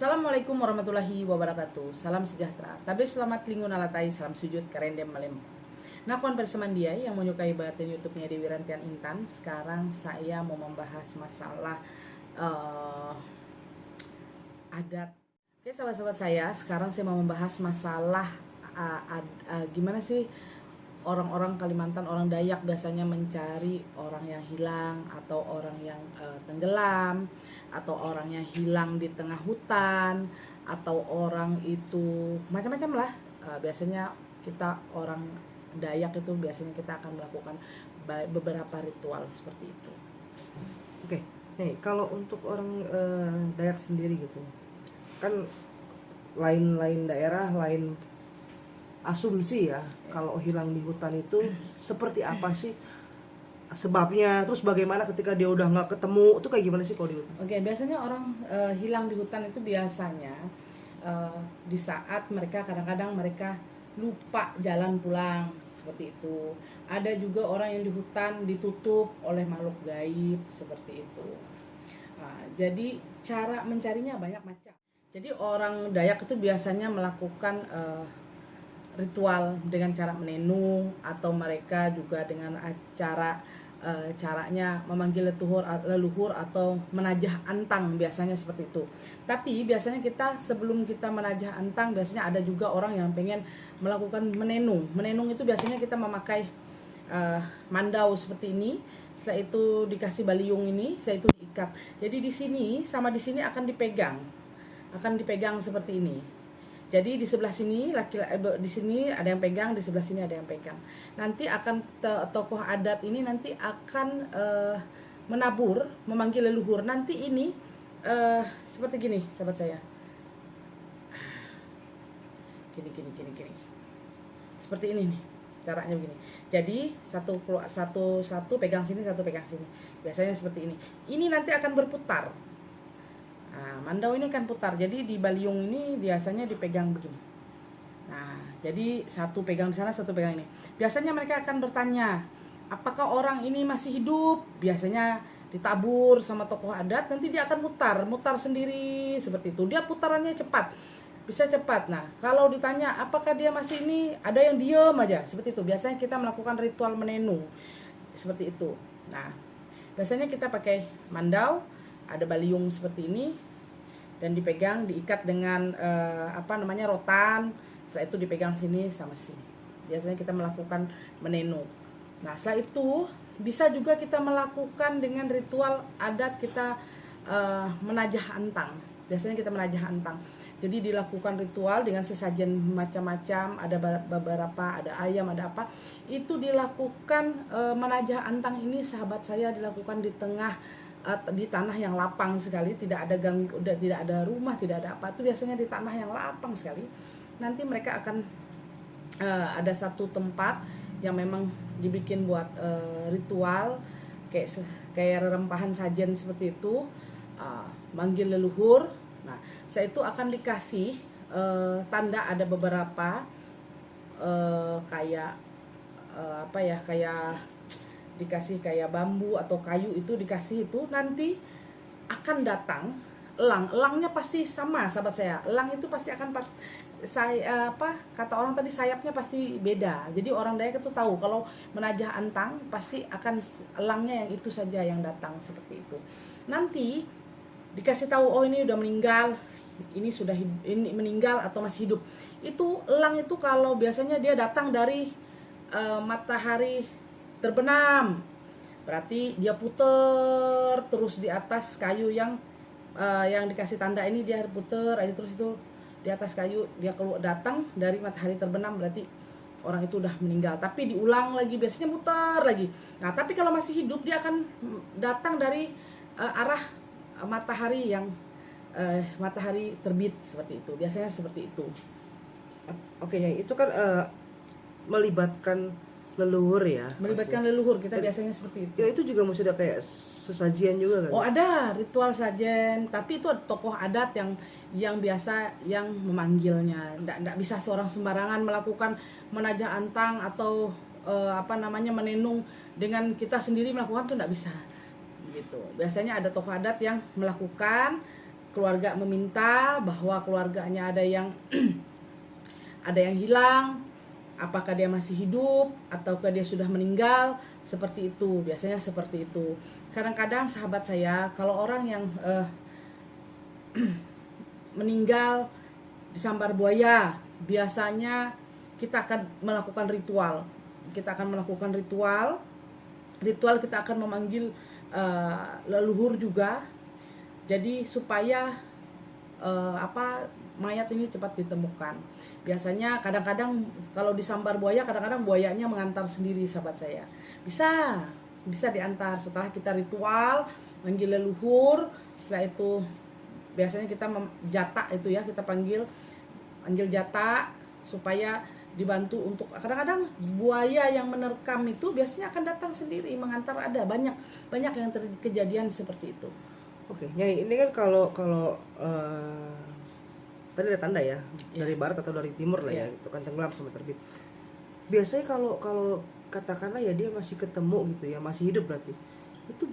Assalamualaikum warahmatullahi wabarakatuh. Salam sejahtera. Tabe selamat lingun alatai, salam sujud karendem malem. Nakon perseman dia yang menyukai bahasan YouTube-nya Dewi Rantian Intan. Sekarang saya mau membahas masalah adat. Oke, sahabat-sahabat saya, sekarang saya mau membahas masalah gimana sih orang-orang Kalimantan, orang Dayak biasanya mencari orang yang hilang atau orang yang tenggelam atau orang yang hilang di tengah hutan atau orang itu macam-macam lah. Biasanya kita orang Dayak itu biasanya kita akan melakukan beberapa ritual seperti itu. Oke, nih kalau untuk orang Dayak sendiri gitu, kan lain-lain daerah, lain asumsi ya. Kalau hilang di hutan itu seperti apa sih sebabnya? Terus bagaimana ketika dia udah nggak ketemu? Itu kayak gimana sih kalau di hutan? Oke, biasanya orang hilang di hutan itu biasanya di saat mereka kadang-kadang mereka lupa jalan pulang seperti itu. Ada juga orang yang di hutan ditutup oleh makhluk gaib seperti itu. Nah, jadi cara mencarinya banyak macam. Jadi orang Dayak itu biasanya melakukan ritual dengan cara menenung atau mereka juga dengan caranya memanggil leluhur atau menajah antang, biasanya seperti itu. Tapi biasanya kita sebelum kita menajah antang biasanya ada juga orang yang pengen melakukan menenung. Menenung itu biasanya kita memakai mandau seperti ini. Setelah itu dikasih baliung ini, setelah itu diikat. Jadi di sini sama di sini akan dipegang seperti ini. Jadi di sebelah sini di sini ada yang pegang, di sebelah sini ada yang pegang. Nanti akan tokoh adat ini nanti akan menabur, memanggil leluhur. Nanti ini seperti gini, sahabat saya. Gini. Seperti ini nih, caranya begini. Jadi satu pegang sini, satu pegang sini. Biasanya seperti ini. Ini nanti akan berputar. Nah, mandau ini akan putar. Jadi di baliung ini biasanya dipegang begini. Nah, jadi satu pegang di sana, satu pegang ini. Biasanya mereka akan bertanya, apakah orang ini masih hidup? Biasanya ditabur sama tokoh adat, nanti dia akan mutar sendiri seperti itu. Dia putarannya cepat, bisa cepat. Nah, kalau ditanya apakah dia masih ini, ada yang diem aja seperti itu. Biasanya kita melakukan ritual menenung seperti itu. Nah, biasanya kita pakai mandau, ada baliung seperti ini dan dipegang, diikat dengan rotan. Setelah itu dipegang sini sama sini. Biasanya kita melakukan menenung. Nah, setelah itu bisa juga kita melakukan dengan ritual adat kita menajah antang. Biasanya kita menajah antang. Jadi dilakukan ritual dengan sesajen macam-macam, ada beberapa, ada ayam, ada apa. Itu dilakukan menajah antang ini, sahabat saya, dilakukan di tanah yang lapang sekali, tidak ada tidak ada rumah, tidak ada apa. Itu biasanya di tanah yang lapang sekali. Nanti mereka akan ada satu tempat yang memang dibikin buat ritual kayak rempahan sajen seperti itu, manggil leluhur. Nah, setelah itu akan dikasih tanda, ada beberapa kayak dikasih kayak bambu atau kayu, itu dikasih, itu nanti akan datang elangnya pasti sama, sahabat saya. Elang itu pasti akan kata orang tadi, sayapnya pasti beda. Jadi orang Dayak itu tahu kalau menajah antang pasti akan elangnya yang itu saja yang datang seperti itu. Nanti dikasih tahu, oh ini udah meninggal, ini meninggal atau masih hidup. Itu elang itu kalau biasanya dia datang dari matahari terbenam, berarti dia puter terus di atas kayu yang dikasih tanda ini, dia puter aja terus itu di atas kayu. Dia keluar datang dari matahari terbenam, berarti orang itu udah meninggal. Tapi diulang lagi, biasanya muter lagi. Nah, tapi kalau masih hidup dia akan datang dari arah matahari yang matahari terbit seperti itu. Biasanya seperti itu. Oke, ya itu kan melibatkan leluhur ya. Melibatkan leluhur kita biasanya seperti itu. Ya itu juga mesti ada kayak sesajian juga kan? Oh, ada ritual sajen, tapi itu ada tokoh adat yang biasa yang memanggilnya. Nggak bisa seorang sembarangan melakukan menajah antang atau menenung dengan kita sendiri melakukan, tuh nggak bisa gitu. Biasanya ada tokoh adat yang melakukan keluarga meminta bahwa keluarganya ada yang ada yang hilang, apakah dia masih hidup ataukah dia sudah meninggal, seperti itu. Biasanya seperti itu. Kadang-kadang sahabat saya, kalau orang yang meninggal disambar buaya, biasanya kita akan melakukan ritual. Kita akan melakukan ritual. Ritual kita akan memanggil leluhur juga. Jadi supaya mayat ini cepat ditemukan. Biasanya kadang-kadang kalau disambar buaya, kadang-kadang buayanya mengantar sendiri, sahabat saya. Bisa diantar setelah kita ritual manggil leluhur. Setelah itu biasanya kita jata itu ya, kita panggil jata supaya dibantu untuk, kadang-kadang buaya yang menerkam itu biasanya akan datang sendiri mengantar. Ada banyak yang kejadian seperti itu. Oke, Nyai, ini kan kalau tadi ada tanda ya, dari barat atau dari timur lah ya, itu kan tenggelam sama terbit. Biasanya kalau katakanlah ya dia masih ketemu gitu ya, masih hidup berarti, itu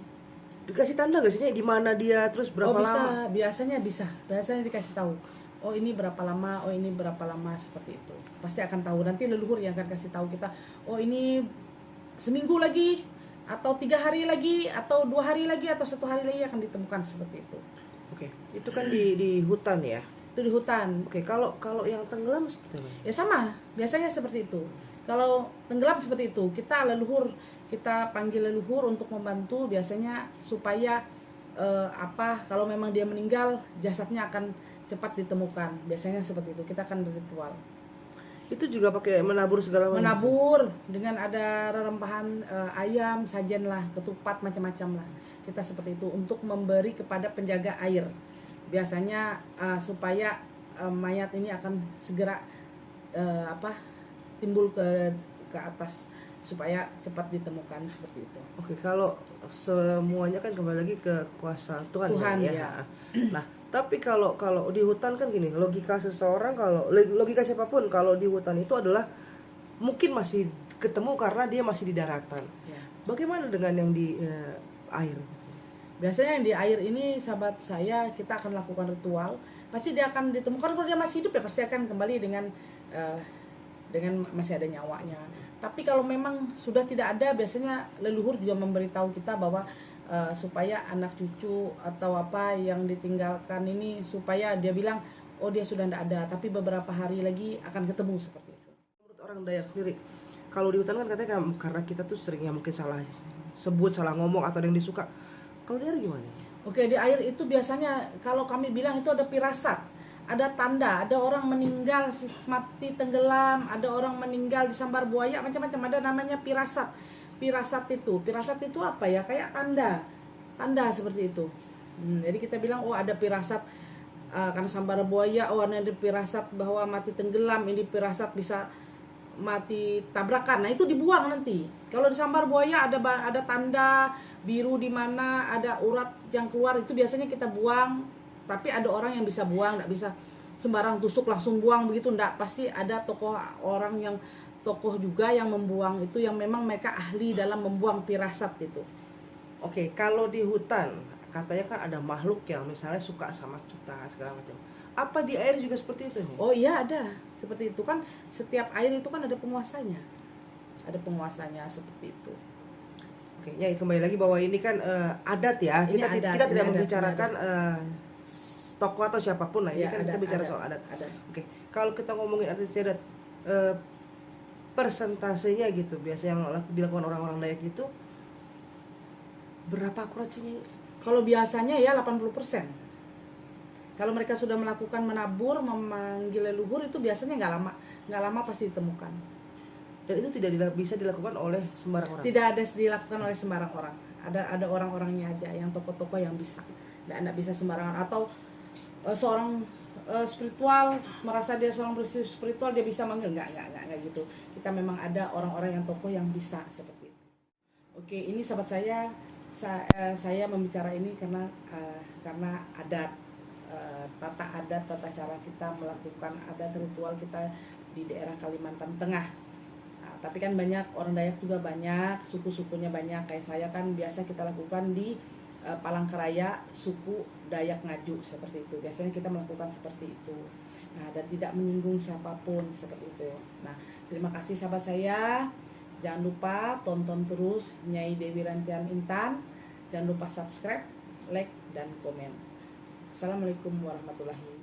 dikasih tanda gak sih di mana dia, terus berapa lama? Biasanya dikasih tahu. Oh ini berapa lama, seperti itu. Pasti akan tahu, nanti leluhur yang akan kasih tahu kita. Oh ini seminggu lagi, atau 3 hari lagi, atau 2 hari lagi, atau 1 hari lagi akan ditemukan, seperti itu. Oke, itu kan di hutan ya? Itu di hutan. Oke, kalau yang tenggelam seperti apa? Ya sama, biasanya seperti itu. Kalau tenggelam seperti itu, kita panggil leluhur untuk membantu, biasanya supaya kalau memang dia meninggal, jasadnya akan cepat ditemukan. Biasanya seperti itu. Kita akan berritual. Itu juga pakai menabur segala macam. Menabur dengan ada rempahan ayam, sajen lah, ketupat, macam-macam lah. Kita seperti itu untuk memberi kepada penjaga air. Biasanya supaya mayat ini akan segera timbul ke atas supaya cepat ditemukan, seperti itu. Oke, kalau semuanya kan kembali lagi ke kuasa Tuhan ya. Nah, tapi kalau di hutan kan gini, logika seseorang, kalau logika siapapun kalau di hutan itu adalah mungkin masih ketemu karena dia masih di daratan. Ya. Bagaimana dengan yang di air? Biasanya yang di air ini, sahabat saya, kita akan lakukan ritual. Pasti dia akan ditemukan. Kalau dia masih hidup ya pasti akan kembali dengan masih ada nyawanya. Tapi kalau memang sudah tidak ada, biasanya leluhur juga memberitahu kita bahwa supaya anak cucu atau apa yang ditinggalkan ini, supaya dia bilang, oh dia sudah tidak ada, tapi beberapa hari lagi akan ketemu, seperti itu. Menurut orang Dayak sendiri, kalau di hutan kan katanya karena kita tuh seringnya mungkin salah sebut, salah ngomong, atau ada yang disuka. Kalau di air gimana? Oke, di air itu biasanya kalau kami bilang itu ada pirasat, ada tanda, ada orang meninggal mati tenggelam, ada orang meninggal disambar buaya, macam-macam, ada namanya pirasat. Pirasat itu apa ya? Kayak tanda seperti itu. Jadi kita bilang, oh ada pirasat karena sambar buaya, oh ada pirasat bahwa mati tenggelam, ini pirasat bisa mati tabrakan. Nah itu dibuang nanti. Kalau disambar buaya ada tanda biru di mana, ada urat yang keluar, itu biasanya kita buang. Tapi ada orang yang bisa buang, nggak bisa sembarang tusuk langsung buang begitu, nggak. Pasti ada tokoh juga yang membuang itu, yang memang mereka ahli dalam membuang pirasat itu. Oke, kalau di hutan katanya kan ada makhluk yang misalnya suka sama kita segala macam. Apa di air juga seperti itu nih? Oh iya, ada seperti itu kan. Setiap air itu kan ada penguasanya, seperti itu. Oke, ya kembali lagi bahwa ini kan adat ya. Kita tidak membicarakan tokoh atau siapapun lah. Ini kan kita bicara soal adat. Oke, kalau kita ngomongin adat istiadat, persentasenya gitu biasa yang dilakukan orang-orang Dayak itu berapa akurat sih? Kalau biasanya ya 80%. Kalau mereka sudah melakukan menabur, memanggil leluhur, itu biasanya nggak lama pasti ditemukan. Dan itu tidak bisa dilakukan oleh sembarang orang. Tidak ada dilakukan oleh sembarang orang. Ada orang-orangnya aja, yang tokoh-tokoh yang bisa. Nggak bisa sembarangan. Atau seorang spiritual merasa dia seorang spiritual, dia bisa manggil, nggak gitu. Kita memang ada orang-orang yang tokoh yang bisa seperti itu. Oke, ini sahabat saya membicara ini karena adat, tata cara kita melakukan adat ritual kita di daerah Kalimantan Tengah. Nah, tapi kan banyak orang Dayak juga, banyak suku-sukunya banyak. Kayak saya kan biasa kita lakukan di Palangkaraya suku Dayak Ngaju seperti itu. Biasanya kita melakukan seperti itu. Nah, dan tidak menyinggung siapapun seperti itu. Nah, terima kasih sahabat saya. Jangan lupa tonton terus Nyai Dewi Rantian Intan. Jangan lupa subscribe, like, dan komen. Assalamualaikum warahmatullahi wabarakatuh.